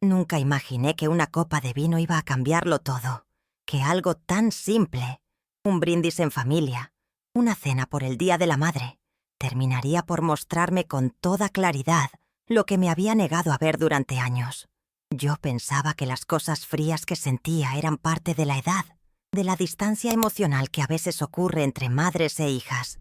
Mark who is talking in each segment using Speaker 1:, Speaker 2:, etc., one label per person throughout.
Speaker 1: Nunca imaginé que una copa de vino iba a cambiarlo todo, que algo tan simple, un brindis en familia, una cena por el Día de la Madre, terminaría por mostrarme con toda claridad lo que me había negado a ver durante años. Yo pensaba que las cosas frías que sentía eran parte de la edad, de la distancia emocional que a veces ocurre entre madres e hijas.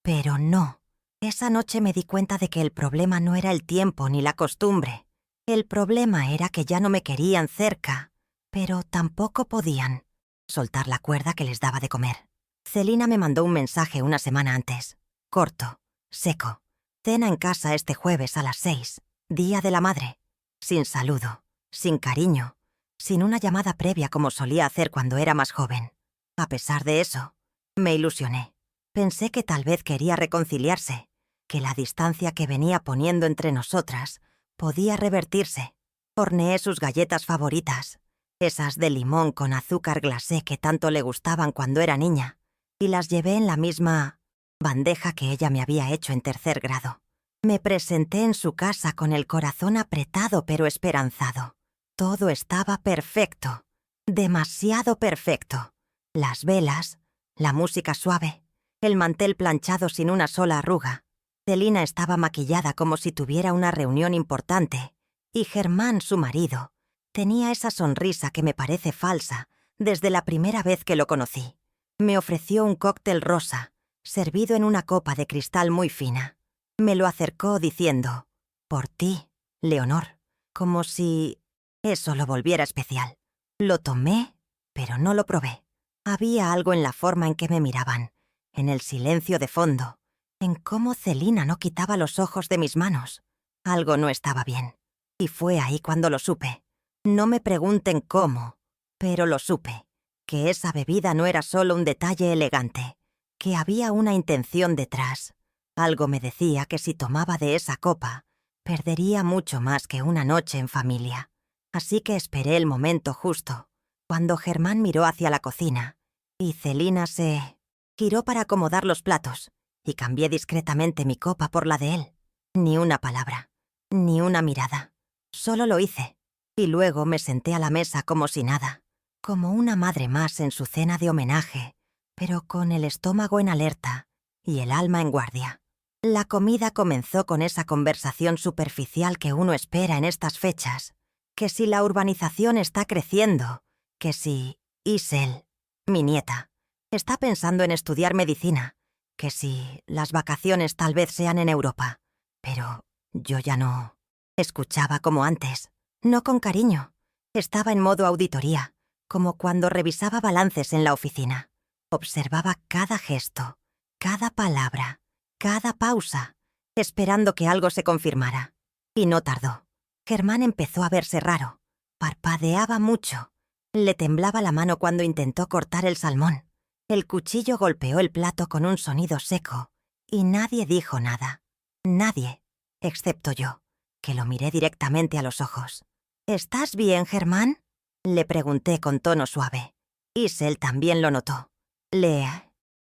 Speaker 1: Pero no. Esa noche me di cuenta de que el problema no era el tiempo ni la costumbre. El problema era que ya no me querían cerca, pero tampoco podían soltar la cuerda que les daba de comer. Celina me mandó un mensaje una semana antes. Corto, seco. Cena en casa este jueves a las 6, Día de la Madre. Sin saludo, sin cariño, sin una llamada previa como solía hacer cuando era más joven. A pesar de eso, me ilusioné. Pensé que tal vez quería reconciliarse, que la distancia que venía poniendo entre nosotras podía revertirse. Horneé sus galletas favoritas, esas de limón con azúcar glacé que tanto le gustaban cuando era niña, y las llevé en la misma bandeja que ella me había hecho en 3er grado. Me presenté en su casa con el corazón apretado pero esperanzado. Todo estaba perfecto, demasiado perfecto. Las velas, la música suave, el mantel planchado sin una sola arruga. Celina estaba maquillada como si tuviera una reunión importante, y Germán, su marido, tenía esa sonrisa que me parece falsa desde la primera vez que lo conocí. Me ofreció un cóctel rosa, servido en una copa de cristal muy fina. Me lo acercó diciendo, «Por ti, Leonor», como si eso lo volviera especial. Lo tomé, pero no lo probé. Había algo en la forma en que me miraban, en el silencio de fondo, en cómo Celina no quitaba los ojos de mis manos. Algo no estaba bien. Y fue ahí cuando lo supe. No me pregunten cómo, pero lo supe. Que esa bebida no era solo un detalle elegante, que había una intención detrás. Algo me decía que si tomaba de esa copa, perdería mucho más que una noche en familia. Así que esperé el momento justo, cuando Germán miró hacia la cocina, y Celina se giró para acomodar los platos, y cambié discretamente mi copa por la de él. Ni una palabra, ni una mirada. Solo lo hice, y luego me senté a la mesa como si nada, como una madre más en su cena de homenaje, pero con el estómago en alerta y el alma en guardia. La comida comenzó con esa conversación superficial que uno espera en estas fechas, que si la urbanización está creciendo, que si Isel, mi nieta, está pensando en estudiar medicina, que si las vacaciones tal vez sean en Europa. Pero yo ya no escuchaba como antes, no con cariño. Estaba en modo auditoría, como cuando revisaba balances en la oficina. Observaba cada gesto, cada palabra, cada pausa, esperando que algo se confirmara. Y no tardó. Germán empezó a verse raro. Parpadeaba mucho. Le temblaba la mano cuando intentó cortar el salmón. El cuchillo golpeó el plato con un sonido seco, y nadie dijo nada. Nadie, excepto yo, que lo miré directamente a los ojos. «¿Estás bien, Germán?», le pregunté con tono suave. Isel también lo notó. «¿Le?»,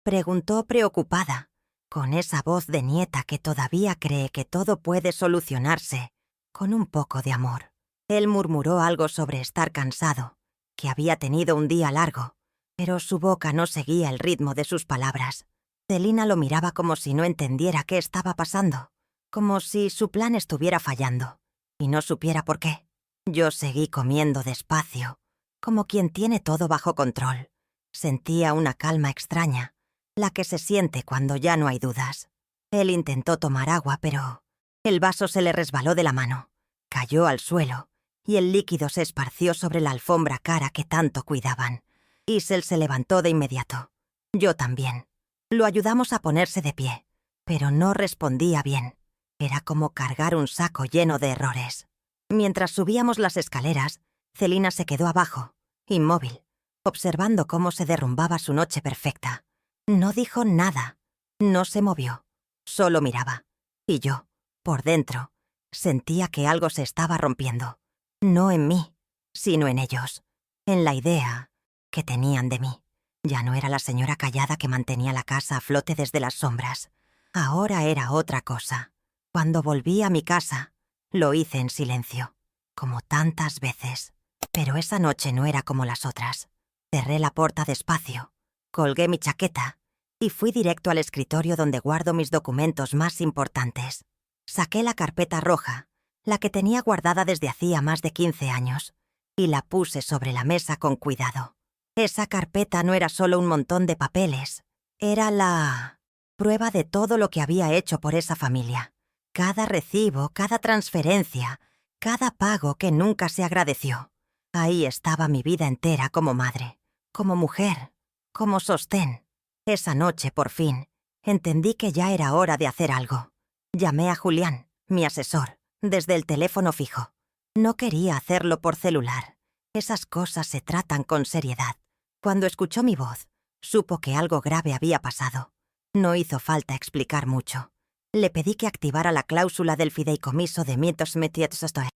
Speaker 1: preguntó preocupada, con esa voz de nieta que todavía cree que todo puede solucionarse con un poco de amor. Él murmuró algo sobre estar cansado, que había tenido un día largo, pero su boca no seguía el ritmo de sus palabras. Celina lo miraba como si no entendiera qué estaba pasando, como si su plan estuviera fallando, y no supiera por qué. Yo seguí comiendo despacio, como quien tiene todo bajo control. Sentía una calma extraña, la que se siente cuando ya no hay dudas. Él intentó tomar agua, pero el vaso se le resbaló de la mano, cayó al suelo, y el líquido se esparció sobre la alfombra cara que tanto cuidaban. Isel se levantó de inmediato. Yo también. Lo ayudamos a ponerse de pie, pero no respondía bien. Era como cargar un saco lleno de errores. Mientras subíamos las escaleras, Celina se quedó abajo, inmóvil, observando cómo se derrumbaba su noche perfecta. No dijo nada, no se movió, solo miraba. Y yo, por dentro, sentía que algo se estaba rompiendo. No en mí, sino en ellos, en la idea que tenían de mí. Ya no era la señora callada que mantenía la casa a flote desde las sombras. Ahora era otra cosa. Cuando volví a mi casa, lo hice en silencio. como tantas veces. Pero esa noche no era como las otras. Cerré la puerta despacio, colgué mi chaqueta y fui directo al escritorio donde guardo mis documentos más importantes. Saqué la carpeta roja, la que tenía guardada desde hacía más de 15 años, y la puse sobre la mesa con cuidado. Esa carpeta no era solo un montón de papeles, era la prueba de todo lo que había hecho por esa familia. Cada recibo, cada transferencia, cada pago que nunca se agradeció. Ahí estaba mi vida entera como madre, como mujer, como sostén. Esa noche, por fin, entendí que ya era hora de hacer algo. Llamé a Julián, mi asesor, desde el teléfono fijo. No quería hacerlo por celular. Esas cosas se tratan con seriedad. Cuando escuchó mi voz, supo que algo grave había pasado. No hizo falta explicar mucho. Le pedí que activara la cláusula del fideicomiso de mitos metietsostoe.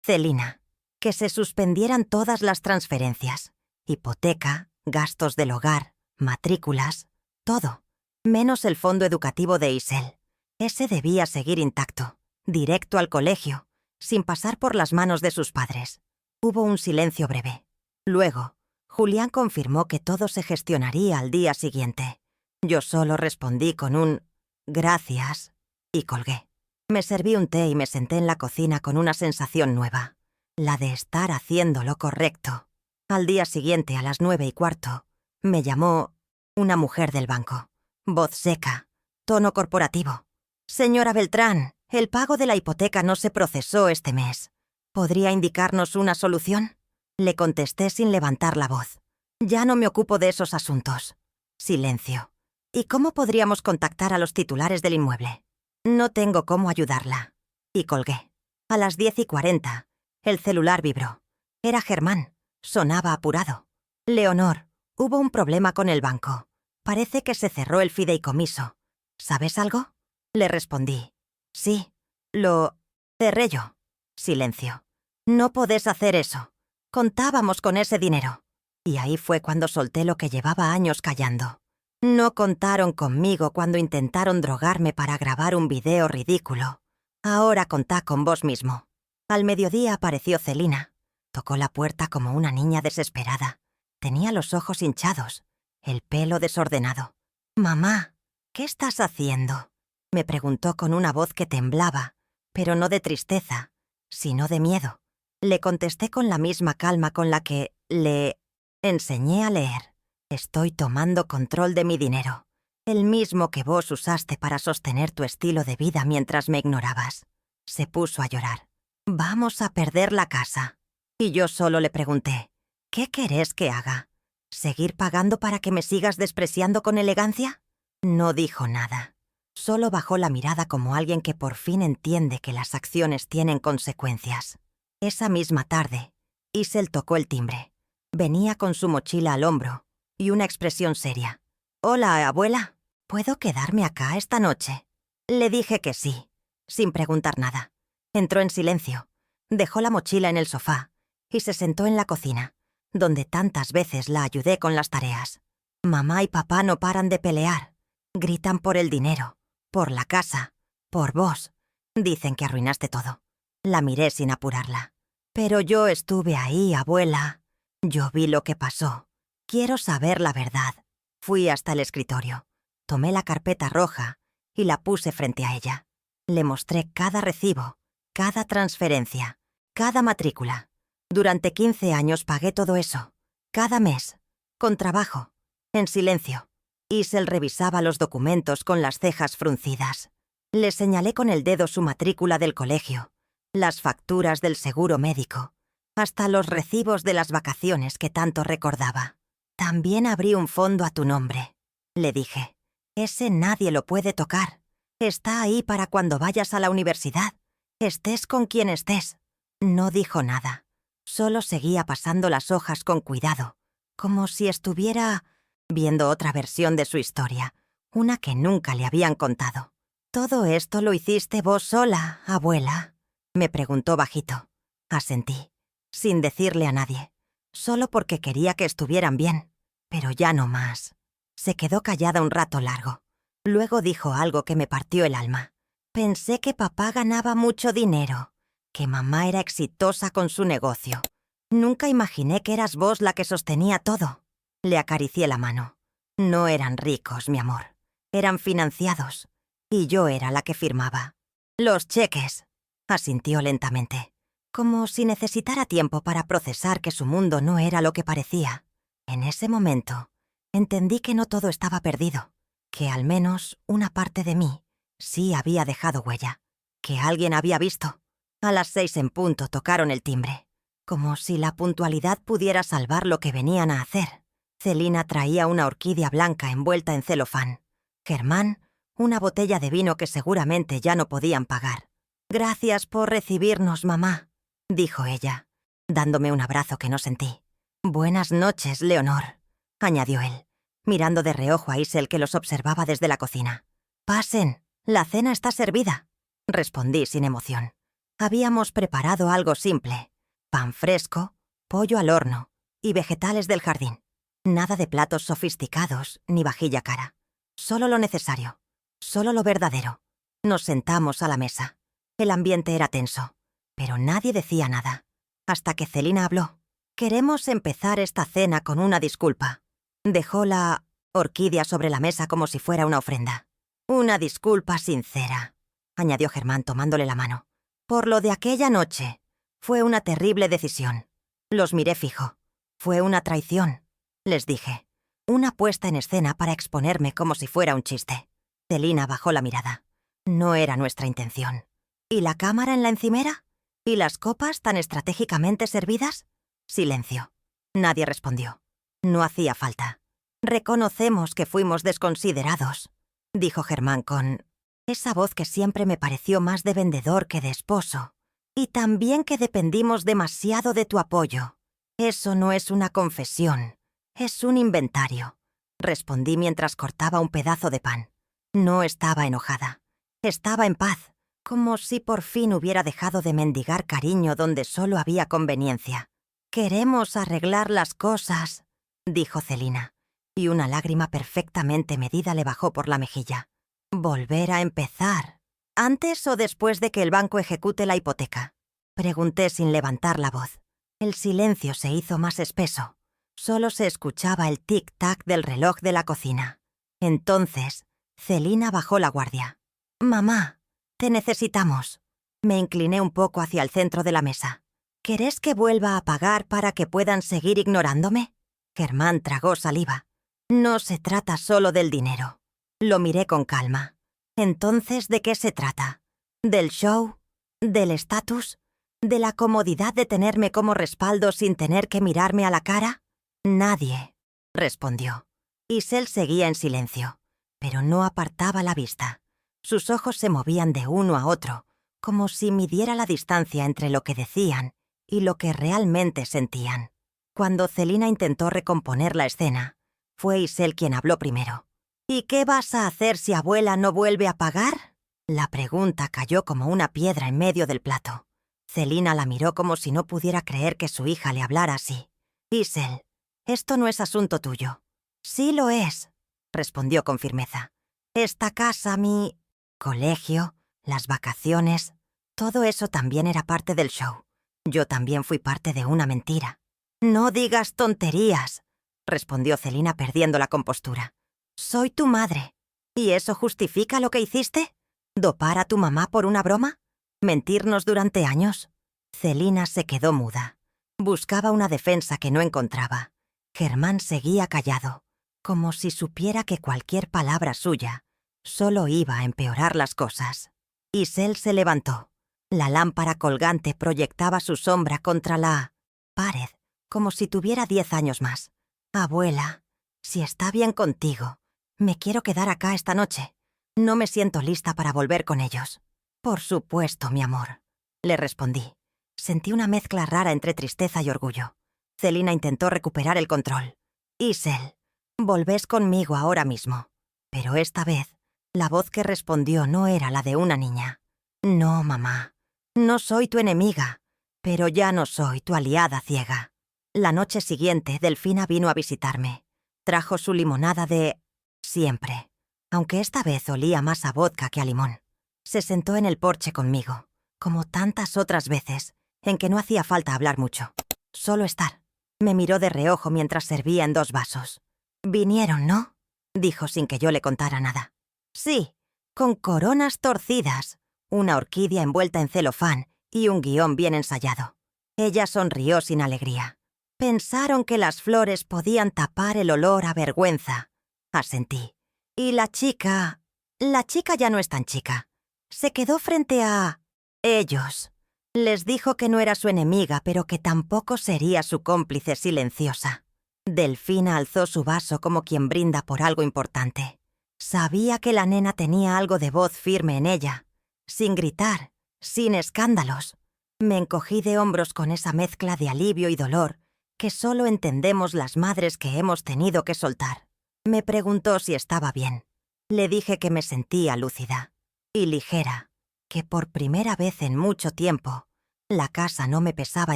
Speaker 1: Celina, que se suspendieran todas las transferencias. Hipoteca, gastos del hogar, matrículas, todo. Menos el fondo educativo de Isel. Ese debía seguir intacto, directo al colegio, sin pasar por las manos de sus padres. Hubo un silencio breve. Luego, Julián confirmó que todo se gestionaría al día siguiente. Yo solo respondí con un «gracias» y colgué. Me serví un té y me senté en la cocina con una sensación nueva, la de estar haciendo lo correcto. Al día siguiente, a las 9:15, me llamó una mujer del banco. Voz seca, tono corporativo. «Señora Beltrán, el pago de la hipoteca no se procesó este mes. ¿Podría indicarnos una solución?». Le contesté sin levantar la voz. «Ya no me ocupo de esos asuntos». Silencio. «¿Y cómo podríamos contactar a los titulares del inmueble?». «No tengo cómo ayudarla». Y colgué. A las 10:40, el celular vibró. Era Germán. Sonaba apurado. «Leonor, hubo un problema con el banco. Parece que se cerró el fideicomiso. ¿Sabes algo?». Le respondí. «Sí, lo cerré yo». Silencio. «No podés hacer eso. Contábamos con ese dinero». Y ahí fue cuando solté lo que llevaba años callando. No contaron conmigo cuando intentaron drogarme para grabar un video ridículo. Ahora contá con vos mismo. Al mediodía apareció Celina. Tocó la puerta como una niña desesperada. Tenía los ojos hinchados, el pelo desordenado. «Mamá, ¿qué estás haciendo?», me preguntó con una voz que temblaba, pero no de tristeza, sino de miedo. Le contesté con la misma calma con la que le enseñé a leer. «Estoy tomando control de mi dinero, el mismo que vos usaste para sostener tu estilo de vida mientras me ignorabas». Se puso a llorar. «Vamos a perder la casa». Y yo solo le pregunté, «¿Qué querés que haga? ¿Seguir pagando para que me sigas despreciando con elegancia?». No dijo nada. Solo bajó la mirada como alguien que por fin entiende que las acciones tienen consecuencias. Esa misma tarde, Isel tocó el timbre. Venía con su mochila al hombro y una expresión seria. «Hola, abuela. ¿Puedo quedarme acá esta noche?». Le dije que sí, sin preguntar nada. Entró en silencio, dejó la mochila en el sofá y se sentó en la cocina, donde tantas veces la ayudé con las tareas. «Mamá y papá no paran de pelear. Gritan por el dinero, por la casa, por vos. Dicen que arruinaste todo». La miré sin apurarla. «Pero yo estuve ahí, abuela. Yo vi lo que pasó. Quiero saber la verdad». Fui hasta el escritorio. Tomé la carpeta roja y la puse frente a ella. Le mostré cada recibo, cada transferencia, cada matrícula. Durante 15 años pagué todo eso. Cada mes. Con trabajo. En silencio. Isel revisaba los documentos con las cejas fruncidas. Le señalé con el dedo su matrícula del colegio, las facturas del seguro médico, hasta los recibos de las vacaciones que tanto recordaba. «También abrí un fondo a tu nombre», le dije. «Ese nadie lo puede tocar. Está ahí para cuando vayas a la universidad, estés con quien estés». No dijo nada. Solo seguía pasando las hojas con cuidado, como si estuviera viendo otra versión de su historia, una que nunca le habían contado. «¿Todo esto lo hiciste vos sola, abuela?», me preguntó bajito. Asentí, sin decirle a nadie, solo porque quería que estuvieran bien, pero ya no más. Se quedó callada un rato largo. Luego dijo algo que me partió el alma. «Pensé que papá ganaba mucho dinero. que mamá era exitosa con su negocio. Nunca imaginé que eras vos la que sostenía todo. Le acaricié la mano. No eran ricos, mi amor. Eran financiados. Y yo era la que firmaba. Los cheques, asintió lentamente, como si necesitara tiempo para procesar que su mundo no era lo que parecía. En ese momento, entendí que no todo estaba perdido, que al menos una parte de mí sí había dejado huella, que alguien había visto. A las 6 en punto tocaron el timbre, como si la puntualidad pudiera salvar lo que venían a hacer. Celina traía una orquídea blanca envuelta en celofán. Germán, una botella de vino que seguramente ya no podían pagar. «Gracias por recibirnos, mamá», dijo ella, dándome un abrazo que no sentí. «Buenas noches, Leonor», añadió él, mirando de reojo a Isel, que los observaba desde la cocina. «Pasen, la cena está servida», respondí sin emoción. Habíamos preparado algo simple: pan fresco, pollo al horno y vegetales del jardín. Nada de platos sofisticados ni vajilla cara. Solo lo necesario, solo lo verdadero. Nos sentamos a la mesa. El ambiente era tenso, pero nadie decía nada. Hasta que Celina habló. «Queremos empezar esta cena con una disculpa». Dejó la orquídea sobre la mesa como si fuera una ofrenda. «Una disculpa sincera», añadió Germán tomándole la mano. «Por lo de aquella noche. Fue una terrible decisión. Los miré fijo. Fue una traición», les dije. «Una puesta en escena para exponerme como si fuera un chiste». Celina bajó la mirada. «No era nuestra intención». «¿Y la cámara en la encimera? ¿Y las copas tan estratégicamente servidas?» Silencio. Nadie respondió. No hacía falta. «Reconocemos que fuimos desconsiderados», dijo Germán con esa voz que siempre me pareció más de vendedor que de esposo. «Y también que dependimos demasiado de tu apoyo. Eso no es una confesión, es un inventario», respondí mientras cortaba un pedazo de pan. No estaba enojada. Estaba en paz, como si por fin hubiera dejado de mendigar cariño donde solo había conveniencia. «Queremos arreglar las cosas», dijo Celina, y una lágrima perfectamente medida le bajó por la mejilla. «Volver a empezar. ¿Antes o después de que el banco ejecute la hipoteca?», pregunté sin levantar la voz. El silencio se hizo más espeso. Solo se escuchaba el tic-tac del reloj de la cocina. Entonces, Celina bajó la guardia. «Mamá, te necesitamos». Me incliné un poco hacia el centro de la mesa. «¿Querés que vuelva a pagar para que puedan seguir ignorándome?». Germán tragó saliva. «No se trata solo del dinero». Lo miré con calma. «Entonces, ¿de qué se trata? ¿Del show? ¿Del estatus? ¿De la comodidad de tenerme como respaldo sin tener que mirarme a la cara?». «Nadie», respondió. Isel seguía en silencio, pero no apartaba la vista. Sus ojos se movían de uno a otro, como si midiera la distancia entre lo que decían y lo que realmente sentían. Cuando Celina intentó recomponer la escena, fue Isel quien habló primero. «¿Y qué vas a hacer si abuela no vuelve a pagar?». La pregunta cayó como una piedra en medio del plato. Celina la miró como si no pudiera creer que su hija le hablara así. «Isel, esto no es asunto tuyo». «Sí lo es», respondió con firmeza. «Esta casa, mi colegio, las vacaciones, todo eso también era parte del show. Yo también fui parte de una mentira». «No digas tonterías», respondió Celina perdiendo la compostura. «Soy tu madre. ¿Y eso justifica lo que hiciste? ¿Dopar a tu mamá por una broma? ¿Mentirnos durante años?». Celina se quedó muda. Buscaba una defensa que no encontraba. Germán seguía callado, como si supiera que cualquier palabra suya solo iba a empeorar las cosas. Isel se levantó. La lámpara colgante proyectaba su sombra contra la pared, como si tuviera 10 años más. «Abuela, si está bien contigo, me quiero quedar acá esta noche. No me siento lista para volver con ellos». «Por supuesto, mi amor», le respondí. Sentí una mezcla rara entre tristeza y orgullo. Celina intentó recuperar el control. «Isel, volvés conmigo ahora mismo». Pero esta vez, la voz que respondió no era la de una niña. «No, mamá, no soy tu enemiga, pero ya no soy tu aliada ciega». La noche siguiente, Delfina vino a visitarme. Trajo su limonada de siempre, aunque esta vez olía más a vodka que a limón. Se sentó en el porche conmigo. como tantas otras veces, en que no hacía falta hablar mucho. Solo estar. Me miró de reojo mientras servía en 2 vasos. «Vinieron, ¿no?», dijo sin que yo le contara nada. «Sí, con coronas torcidas, una orquídea envuelta en celofán y un guión bien ensayado». Ella sonrió sin alegría. «Pensaron que las flores podían tapar el olor a vergüenza», asentí. «Y la chica ya no es tan chica. Se quedó frente a ellos. Les dijo que no era su enemiga, pero que tampoco sería su cómplice silenciosa». Delfina alzó su vaso como quien brinda por algo importante. Sabía que la nena tenía algo de voz firme en ella, sin gritar, sin escándalos. Me encogí de hombros con esa mezcla de alivio y dolor que solo entendemos las madres que hemos tenido que soltar. Me preguntó si estaba bien. Le dije que me sentía lúcida y ligera, que por primera vez en mucho tiempo la casa no me pesaba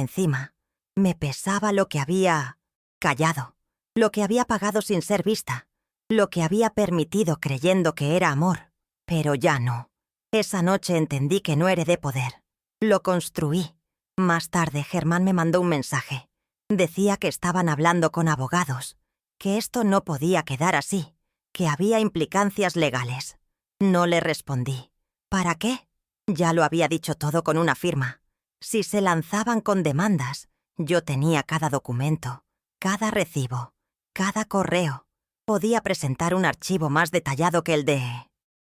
Speaker 1: encima. Me pesaba lo que había callado, lo que había pagado sin ser vista, lo que había permitido creyendo que era amor. Pero ya no. Esa noche entendí que no heredé poder. Lo construí. Más tarde Germán me mandó un mensaje. Decía que estaban hablando con abogados, que esto no podía quedar así, que había implicancias legales. No le respondí. ¿Para qué? Ya lo había dicho todo con una firma. Si se lanzaban con demandas, yo tenía cada documento, cada recibo, cada correo. Podía presentar un archivo más detallado que el de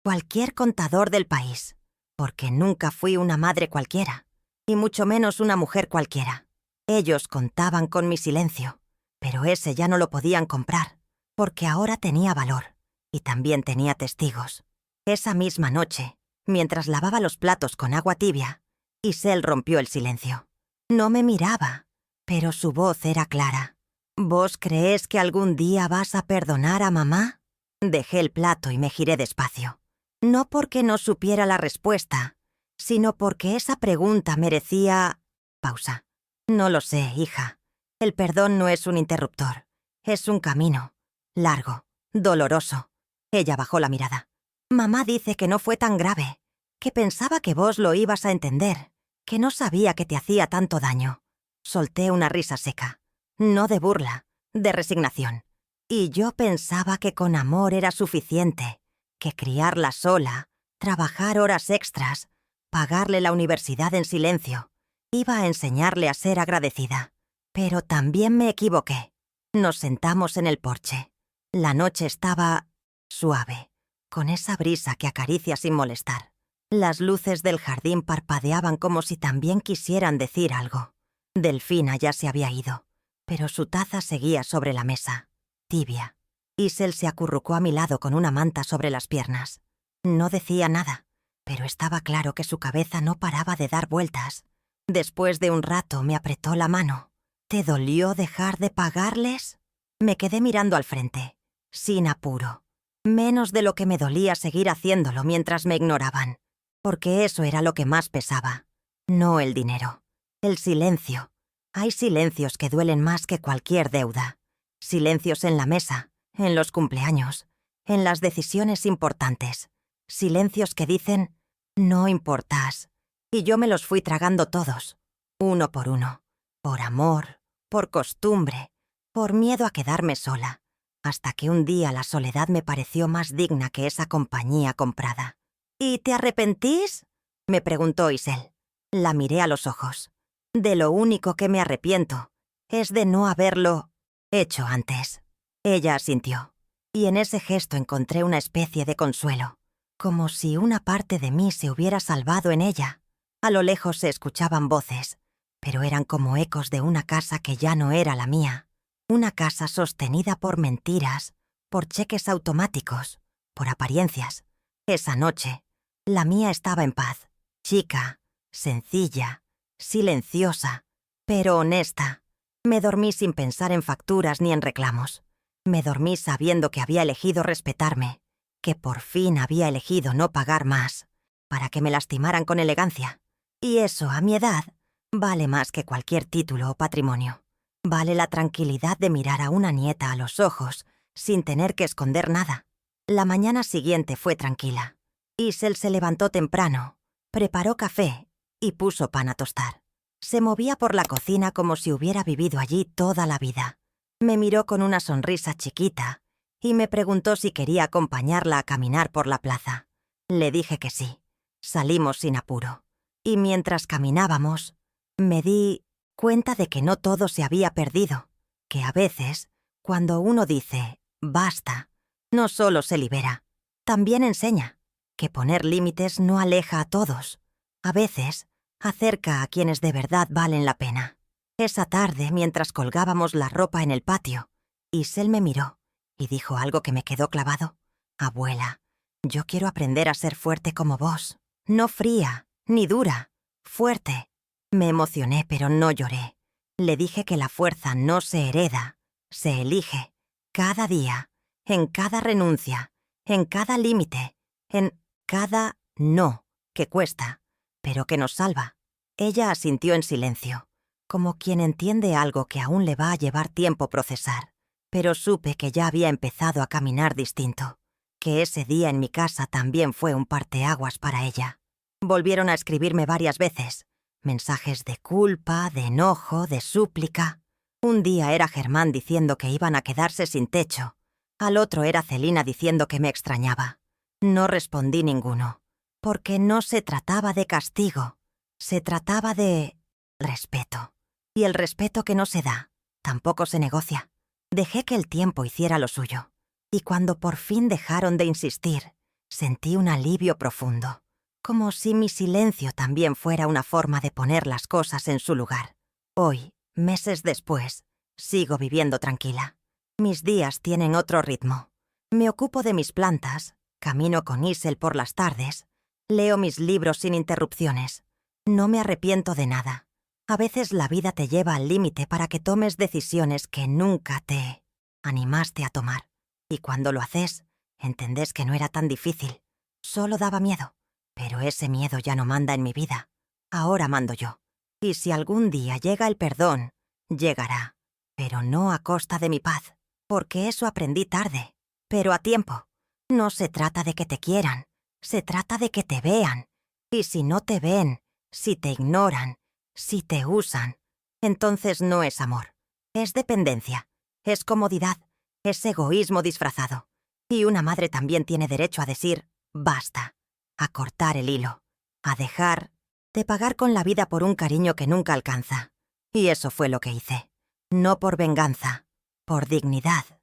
Speaker 1: cualquier contador del país, porque nunca fui una madre cualquiera, y mucho menos una mujer cualquiera. Ellos contaban con mi silencio, pero ese ya no lo podían comprar, porque ahora tenía valor, y también tenía testigos. Esa misma noche, mientras lavaba los platos con agua tibia, Isel rompió el silencio. No me miraba, pero su voz era clara. «¿Vos creés que algún día vas a perdonar a mamá?». Dejé el plato y me giré despacio. No porque no supiera la respuesta, sino porque esa pregunta merecía... Pausa. «No lo sé, hija. El perdón no es un interruptor. Es un camino. Largo. Doloroso». Ella bajó la mirada. «Mamá dice que no fue tan grave, que pensaba que vos lo ibas a entender, que no sabía que te hacía tanto daño». Solté una risa seca. No de burla, de resignación. Y yo pensaba que con amor era suficiente, que criarla sola, trabajar horas extras, pagarle la universidad en silencio, iba a enseñarle a ser agradecida. Pero también me equivoqué. Nos sentamos en el porche. La noche estaba suave, con esa brisa que acaricia sin molestar. Las luces del jardín parpadeaban como si también quisieran decir algo. Delfina ya se había ido, pero su taza seguía sobre la mesa, tibia. Isel se acurrucó a mi lado con una manta sobre las piernas. No decía nada, pero estaba claro que su cabeza no paraba de dar vueltas. Después de un rato me apretó la mano. «¿Te dolió dejar de pagarles?». Me quedé mirando al frente, sin apuro. Menos de lo que me dolía seguir haciéndolo mientras me ignoraban, porque eso era lo que más pesaba. No el dinero. El silencio. Hay silencios que duelen más que cualquier deuda. Silencios en la mesa, en los cumpleaños, en las decisiones importantes. Silencios que dicen, «no importás». Y yo me los fui tragando todos, uno. Por amor, por costumbre, por miedo a quedarme sola, hasta que un día la soledad me pareció más digna que esa compañía comprada. «¿Y te arrepentís?», me preguntó Isel. La miré a los ojos. «De lo único que me arrepiento es de no haberlo hecho antes». Ella asintió, y en ese gesto encontré una especie de consuelo, como si una parte de mí se hubiera salvado en ella. A lo lejos se escuchaban voces, pero eran como ecos de una casa que ya no era la mía. Una casa sostenida por mentiras, por cheques automáticos, por apariencias. Esa noche, la mía estaba en paz, chica, sencilla, silenciosa, pero honesta. Me dormí sin pensar en facturas ni en reclamos. Me dormí sabiendo que había elegido respetarme, que por fin había elegido no pagar más, para que me lastimaran con elegancia. Y eso, a mi edad, vale más que cualquier título o patrimonio. Vale la tranquilidad de mirar a una nieta a los ojos, sin tener que esconder nada. La mañana siguiente fue tranquila. Isel se levantó temprano, preparó café y puso pan a tostar. Se movía por la cocina como si hubiera vivido allí toda la vida. Me miró con una sonrisa chiquita y me preguntó si quería acompañarla a caminar por la plaza. Le dije que sí. Salimos sin apuro. Y mientras caminábamos, me di cuenta de que no todo se había perdido, que a veces, cuando uno dice «basta», no solo se libera, también enseña que poner límites no aleja a todos. A veces, acerca a quienes de verdad valen la pena. Esa tarde, mientras colgábamos la ropa en el patio, Isel me miró y dijo algo que me quedó clavado. «Abuela, yo quiero aprender a ser fuerte como vos. No fría, ni dura, fuerte». Me emocioné, pero no lloré. Le dije que la fuerza no se hereda, se elige, cada día, en cada renuncia, en cada límite, en cada no que cuesta, pero que nos salva. Ella asintió en silencio, como quien entiende algo que aún le va a llevar tiempo procesar, pero supe que ya había empezado a caminar distinto, que ese día en mi casa también fue un parteaguas para ella. Volvieron a escribirme varias veces, mensajes de culpa, de enojo, de súplica. Un día era Germán diciendo que iban a quedarse sin techo, al otro era Celina diciendo que me extrañaba. No respondí ninguno, porque no se trataba de castigo, se trataba de respeto. Y el respeto que no se da, tampoco se negocia. Dejé que el tiempo hiciera lo suyo, y cuando por fin dejaron de insistir, sentí un alivio profundo, como si mi silencio también fuera una forma de poner las cosas en su lugar. Hoy, meses después, sigo viviendo tranquila. Mis días tienen otro ritmo. Me ocupo de mis plantas, camino con Isel por las tardes, leo mis libros sin interrupciones. No me arrepiento de nada. A veces la vida te lleva al límite para que tomes decisiones que nunca te animaste a tomar. Y cuando lo haces, entendés que no era tan difícil. Solo daba miedo. Pero ese miedo ya no manda en mi vida. Ahora mando yo. Y si algún día llega el perdón, llegará. Pero no a costa de mi paz. Porque eso aprendí tarde. Pero a tiempo. No se trata de que te quieran. Se trata de que te vean. Y si no te ven, si te ignoran, si te usan, entonces no es amor. Es dependencia. Es comodidad. Es egoísmo disfrazado. Y una madre también tiene derecho a decir «basta», a cortar el hilo, a dejar de pagar con la vida por un cariño que nunca alcanza. Y eso fue lo que hice. No por venganza, por dignidad.